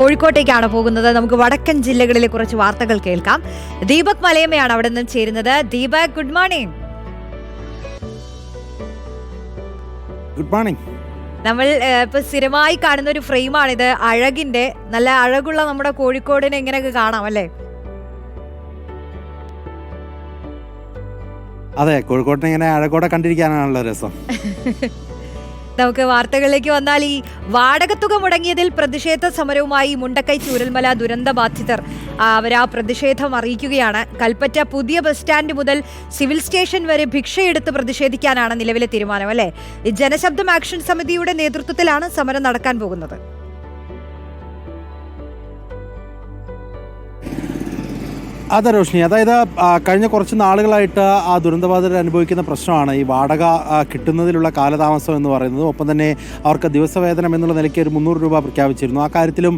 കോഴിക്കോട്ടേക്കാണ് പോകുന്നത്. നമുക്ക് വടക്കൻ ജില്ലകളിലെ കുറച്ച് വാർത്തകൾ കേൾക്കാം. ദീപക് മലയമ്മയാണ് അവിടെ നിന്ന് ചേരുന്നത്. Deepak, good morning. Good morning. നമ്മൾ ഇപ്പൊ സ്ഥിരമായി കാണുന്ന ഒരു ഫ്രെയിമാണിത്. അഴകിന്റെ നല്ല അഴകുള്ള നമ്മുടെ കോഴിക്കോടിനെ ഇങ്ങനെയൊക്കെ കാണാം അല്ലേ? അതെ, കോഴിക്കോട്ടിനെ ഇങ്ങനെ അഴകോടെ കണ്ടിരിക്കാനാണല്ലോ രസം. നമുക്ക് വാർത്തകളിലേക്ക് വന്നാൽ, ഈ വാടകത്തുക മുടങ്ങിയതിൽ പ്രതിഷേധ സമരവുമായി മുണ്ടക്കൈ ചൂരൽമല ദുരന്ത ബാധിതർ അവർ ആ പ്രതിഷേധം അറിയിക്കുകയാണ്. കൽപ്പറ്റ പുതിയ ബസ് സ്റ്റാൻഡ് മുതൽ സിവിൽ സ്റ്റേഷൻ വരെ ഭിക്ഷയെടുത്ത് പ്രതിഷേധിക്കാനാണ് നിലവിലെ തീരുമാനം അല്ലേ? ജനശബ്ദം ആക്ഷൻ സമിതിയുടെ നേതൃത്വത്തിലാണ് സമരം നടക്കാൻ പോകുന്നത്. അതെ റോഷ്നി, അതായത് കഴിഞ്ഞ കുറച്ച് നാളുകളായിട്ട് ആ ദുരന്തബാധിതർ അനുഭവിക്കുന്ന പ്രശ്നമാണ് ഈ വാടക കിട്ടുന്നതിലുള്ള കാലതാമസം എന്ന് പറയുന്നത്. ഒപ്പം തന്നെ അവർക്ക് ദിവസവേതനം എന്നുള്ള നിലയ്ക്ക് ഒരു 300 രൂപ പ്രഖ്യാപിച്ചിരുന്നു. ആ കാര്യത്തിലും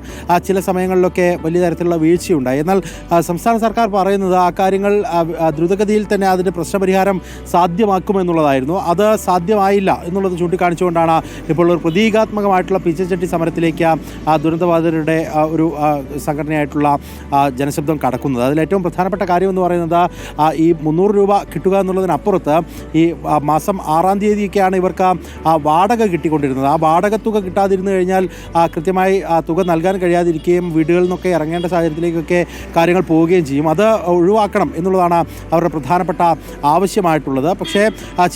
ചില സമയങ്ങളിലൊക്കെ വലിയ തരത്തിലുള്ള വീഴ്ചയുണ്ടായി. എന്നാൽ സംസ്ഥാന സർക്കാർ പറയുന്നത് ആ കാര്യങ്ങൾ ദ്രുതഗതിയിൽ തന്നെ അതിൻ്റെ പ്രശ്നപരിഹാരം സാധ്യമാക്കുമെന്നുള്ളതായിരുന്നു. അത് സാധ്യമായില്ല എന്നുള്ളത് ചൂണ്ടിക്കാണിച്ചുകൊണ്ടാണ് ഇപ്പോൾ ഒരു പ്രതീകാത്മകമായിട്ടുള്ള പിച്ചച്ചട്ടി സമരത്തിലേക്ക് ദുരന്തബാധിതരുടെ ഒരു സംഘടനയായിട്ടുള്ള ജനശബ്ദം കടക്കുന്നത്. അതിലേറ്റവും പ്രധാനപ്പെട്ട കാര്യം എന്ന് പറയുന്നത് ഈ 300 രൂപ കിട്ടുക എന്നുള്ളതിനപ്പുറത്ത് ഈ മാസം 6-ാം തീയതിയൊക്കെയാണ് ഇവർക്ക് വാടക കിട്ടിക്കൊണ്ടിരുന്നത്. ആ വാടക തുക കിട്ടാതിരുന്നു കഴിഞ്ഞാൽ കൃത്യമായി തുക നൽകാൻ കഴിയാതിരിക്കുകയും വീടുകളിൽ നിന്നൊക്കെ ഇറങ്ങേണ്ട സാഹചര്യത്തിലേക്കൊക്കെ കാര്യങ്ങൾ പോവുകയും ചെയ്യും. അത് ഒഴിവാക്കണം എന്നുള്ളതാണ് അവരുടെ പ്രധാനപ്പെട്ട ആവശ്യമായിട്ടുള്ളത്. പക്ഷേ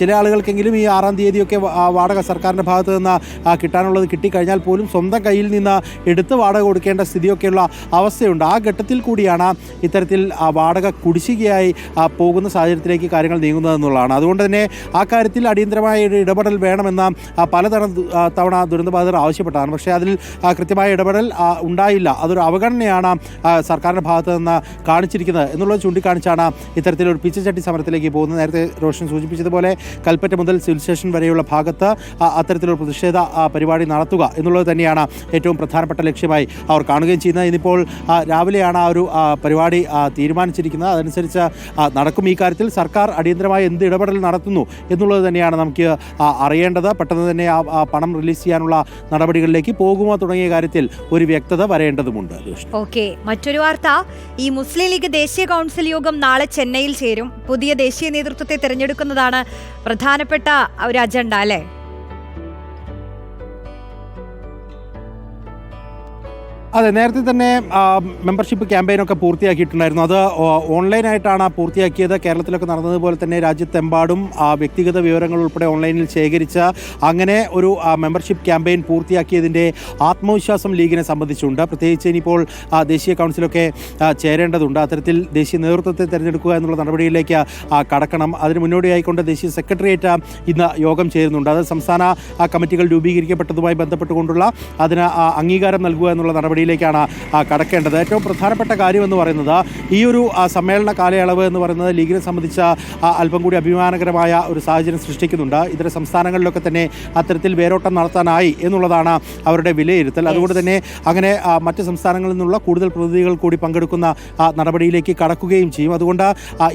ചില ആളുകൾക്കെങ്കിലും ഈ 6-ാം തീയതിയൊക്കെ വാടക സർക്കാരിൻ്റെ ഭാഗത്ത് നിന്ന് കിട്ടാനുള്ളത് കിട്ടിക്കഴിഞ്ഞാൽ പോലും സ്വന്തം കയ്യിൽ നിന്ന് എടുത്ത് വാടക കൊടുക്കേണ്ട സ്ഥിതിയൊക്കെയുള്ള അവസ്ഥയുണ്ട്. ആ ഘട്ടത്തിൽ കൂടിയാണ് ഇത്തരത്തിൽ വാടക കുടിശ്ശികയായി പോകുന്ന സാഹചര്യത്തിലേക്ക് കാര്യങ്ങൾ നീങ്ങുന്നതെന്നുള്ളതാണ്. അതുകൊണ്ട് തന്നെ ആ കാര്യത്തിൽ അടിയന്തരമായ ഒരു ഇടപെടൽ വേണമെന്ന തവണ ദുരന്തബാധിതർ ആവശ്യപ്പെട്ടതാണ്. പക്ഷേ അതിൽ കൃത്യമായ ഇടപെടൽ ഉണ്ടായില്ല. അതൊരു അവഗണനയാണ് സർക്കാരിൻ്റെ ഭാഗത്ത് നിന്ന് കാണിച്ചിരിക്കുന്നത് എന്നുള്ളത് ചൂണ്ടിക്കാണിച്ചാണ് ഇത്തരത്തിലൊരു പിച്ചച്ചട്ടി സമരത്തിലേക്ക് പോകുന്നത്. നേരത്തെ റോഷൻ സൂചിപ്പിച്ചതുപോലെ കൽപ്പറ്റ മുതൽ സിവിൽ സ്റ്റേഷൻ വരെയുള്ള ഭാഗത്ത് അത്തരത്തിലൊരു പ്രതിഷേധ പരിപാടി നടത്തുക എന്നുള്ളത് തന്നെയാണ് ഏറ്റവും പ്രധാനപ്പെട്ട ലക്ഷ്യമായി അവർ കാണുകയും ചെയ്യുന്നത്. ഇന്നിപ്പോൾ രാവിലെയാണ് ആ ഒരു പരിപാടി തീരുമാനിച്ചിരിക്കുന്നത്. അതനുസരിച്ച് നടക്കും. ഈ കാര്യത്തിൽ സർക്കാർ അടിയന്തരമായി എന്ത് ഇടപെടൽ നടത്തുന്നു എന്നുള്ളത് തന്നെയാണ് നമുക്ക് അറിയേണ്ടത്. പെട്ടെന്ന് തന്നെ ആ പണം റിലീസ് ചെയ്യാനുള്ള നടപടികളിലേക്ക് പോകുമോ തുടങ്ങിയ കാര്യത്തിൽ ഒരു വ്യക്തത വരേണ്ടതുമുണ്ട്. ഓക്കെ, മറ്റൊരു വാർത്ത. ഈ മുസ്ലിം ലീഗ് ദേശീയ കൗൺസിൽ യോഗം നാളെ ചെന്നൈയിൽ ചേരും. പുതിയ ദേശീയ നേതൃത്വത്തെ തിരഞ്ഞെടുക്കുന്നതാണ് പ്രധാനപ്പെട്ട ഒരു അജണ്ട അല്ലേ? അതെ, നേരത്തെ തന്നെ മെമ്പർഷിപ്പ് ക്യാമ്പയിനൊക്കെ പൂർത്തിയാക്കിയിട്ടുണ്ടായിരുന്നു. അത് ഓൺലൈനായിട്ടാണ് പൂർത്തിയാക്കിയത്. കേരളത്തിലൊക്കെ നടന്നതുപോലെ തന്നെ രാജ്യത്തെമ്പാടും വ്യക്തിഗത വിവരങ്ങൾ ഉൾപ്പെടെ ഓൺലൈനിൽ ശേഖരിച്ച് അങ്ങനെ ഒരു മെമ്പർഷിപ്പ് ക്യാമ്പയിൻ പൂർത്തിയാക്കിയതിൻ്റെ ആത്മവിശ്വാസം ലീഗിനെ സംബന്ധിച്ചുണ്ട്. പ്രത്യേകിച്ച് ഇനിയിപ്പോൾ ദേശീയ കൗൺസിലൊക്കെ ചേരേണ്ടതുണ്ട്. അത്തരത്തിൽ ദേശീയ നേതൃത്വത്തെ തിരഞ്ഞെടുക്കുക എന്നുള്ള നടപടിയിലേക്ക് കടക്കണം. അതിന് മുന്നോടിയായിക്കൊണ്ട് ദേശീയ സെക്രട്ടേറിയറ്റ് ഇന്ന് യോഗം ചേരുന്നുണ്ട്. അത് സംസ്ഥാന കമ്മിറ്റികൾ രൂപീകരിക്കപ്പെട്ടതുമായി ബന്ധപ്പെട്ടുകൊണ്ടുള്ള അതിന് അംഗീകാരം നൽകുക എന്നുള്ള നടപടിയിലേക്കാണ് കടക്കേണ്ടത്. ഏറ്റവും പ്രധാനപ്പെട്ട കാര്യമെന്ന് പറയുന്നത് ഈ ഒരു സമ്മേളന കാലയളവ് എന്ന് പറയുന്നത് ലീഗിനെ സംബന്ധിച്ച അല്പം കൂടി അഭിമാനകരമായ ഒരു സാഹചര്യം സൃഷ്ടിക്കുന്നുണ്ട്. ഇതര സംസ്ഥാനങ്ങളിലൊക്കെ തന്നെ അത്തരത്തിൽ വേരോട്ടം നടത്താനായി എന്നുള്ളതാണ് അവരുടെ വിലയിരുത്തൽ. അതുകൊണ്ട് തന്നെ അങ്ങനെ മറ്റ് സംസ്ഥാനങ്ങളിൽ നിന്നുള്ള കൂടുതൽ പ്രതിനിധികൾ കൂടി പങ്കെടുക്കുന്ന നടപടിയിലേക്ക് കടക്കുകയും ചെയ്യും. അതുകൊണ്ട്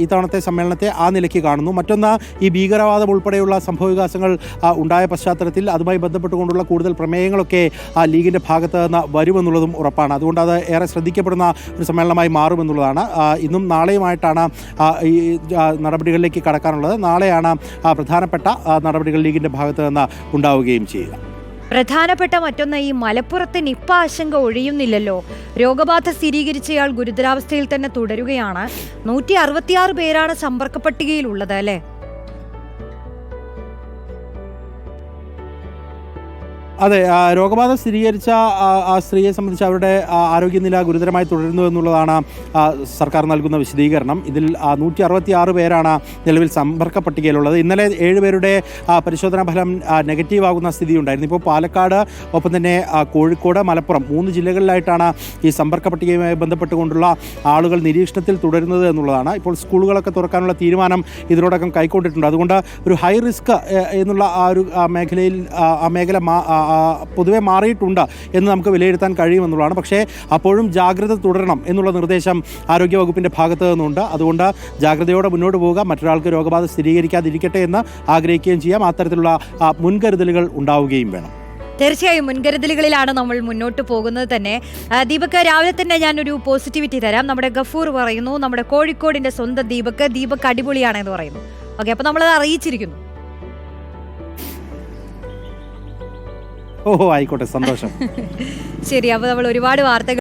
ഇത്തവണത്തെ സമ്മേളനത്തെ ആ നിലയ്ക്ക് കാണുന്നു. മറ്റൊന്ന്, ഈ ഭീകരവാദം ഉൾപ്പെടെയുള്ള സംഭവവികാസങ്ങൾ ഉണ്ടായ പശ്ചാത്തലത്തിൽ അതുമായി ബന്ധപ്പെട്ടുകൊണ്ടുള്ള കൂടുതൽ പ്രമേയങ്ങളൊക്കെ ലീഗിൻ്റെ ഭാഗത്ത് നിന്ന് വരുമെന്നുള്ളതും ഉറപ്പാണ്. അതുകൊണ്ട് അത് ഏറെ ശ്രദ്ധിക്കപ്പെടുന്ന ഒരു സമ്മേളനമായി മാറുമെന്നുള്ളതാണ്. ഇന്നും നാളെയുമായിട്ടാണ് ഈ നടപടികളിലേക്ക് കടക്കാനുള്ളത്. നാളെയാണ് പ്രധാനപ്പെട്ട നടപടികൾ ലീഗിൻ്റെ ഭാഗത്ത് നിന്ന് ഉണ്ടാവുകയും ചെയ്യുക. പ്രധാനപ്പെട്ട മറ്റൊന്ന്, ഈ മലപ്പുറത്ത് നിപ്പ ആശങ്ക ഒഴിയുന്നില്ലല്ലോ. രോഗബാധ സ്ഥിരീകരിച്ചയാൾ ഗുരുതരാവസ്ഥയിൽ തന്നെ തുടരുകയാണ്. 166 പേരാണ് സമ്പർക്ക പട്ടികയിലുള്ളത് അല്ലേ? അതെ, രോഗബാധ സ്ഥിരീകരിച്ച ആ സ്ത്രീയെ സംബന്ധിച്ച് അവരുടെ ആരോഗ്യനില ഗുരുതരമായി തുടരുന്നു എന്നുള്ളതാണ് സർക്കാർ നൽകുന്ന വിശദീകരണം. ഇതിൽ 166 പേരാണ് നിലവിൽ സമ്പർക്ക പട്ടികയിലുള്ളത്. ഇന്നലെ 7 പേരുടെ പരിശോധനാ ഫലം നെഗറ്റീവ് ആകുന്ന സ്ഥിതി ഉണ്ടായിരുന്നു. ഇപ്പോൾ പാലക്കാട്, ഒപ്പം തന്നെ കോഴിക്കോട്, മലപ്പുറം 3 ജില്ലകളിലായിട്ടാണ് ഈ സമ്പർക്ക പട്ടികയുമായി ബന്ധപ്പെട്ടുകൊണ്ടുള്ള ആളുകൾ നിരീക്ഷണത്തിൽ തുടരുന്നത് എന്നുള്ളതാണ്. ഇപ്പോൾ സ്കൂളുകളൊക്കെ തുറക്കാനുള്ള തീരുമാനം ഇതിനോടകം കൈക്കൊണ്ടിട്ടുണ്ട്. അതുകൊണ്ട് ഒരു ഹൈ റിസ്ക് എന്നുള്ള ആ ഒരു മേഖലയിൽ ആ മേഖല പൊതുവെ മാറിയിട്ടുണ്ട് എന്ന് നമുക്ക് വിലയിരുത്താൻ കഴിയുമെന്നുള്ളതാണ്. പക്ഷേ അപ്പോഴും ജാഗ്രത തുടരണം എന്നുള്ള നിർദ്ദേശം ആരോഗ്യവകുപ്പിൻ്റെ ഭാഗത്തു നിന്നുണ്ട്. അതുകൊണ്ട് ജാഗ്രതയോടെ മുന്നോട്ട് പോവുക, മറ്റൊരാൾക്ക് രോഗബാധ സ്ഥിരീകരിക്കാതിരിക്കട്ടെ എന്ന് ആഗ്രഹിക്കുകയും ചെയ്യാം. അത്തരത്തിലുള്ള മുൻകരുതലുകൾ ഉണ്ടാവുകയും വേണം. തീർച്ചയായും മുൻകരുതലുകളിലാണ് നമ്മൾ മുന്നോട്ട് പോകുന്നത് തന്നെ. ദീപക്, രാവിലെ തന്നെ ഞാനൊരു പോസിറ്റിവിറ്റി തരാം. നമ്മുടെ ഗഫൂർ പറയുന്നു നമ്മുടെ കോഴിക്കോടിന്റെ സ്വന്തം ദീപക് അടിപൊളിയാണെന്ന് പറയുന്നു. ഓക്കെ, അപ്പൊ നമ്മളത് അറിയിച്ചിരിക്കുന്നു. ഓഹോ, ആയിക്കോട്ടെ, സന്തോഷം. ശരി, അപ്പൊ നമ്മൾ ഒരുപാട് വാർത്തകൾ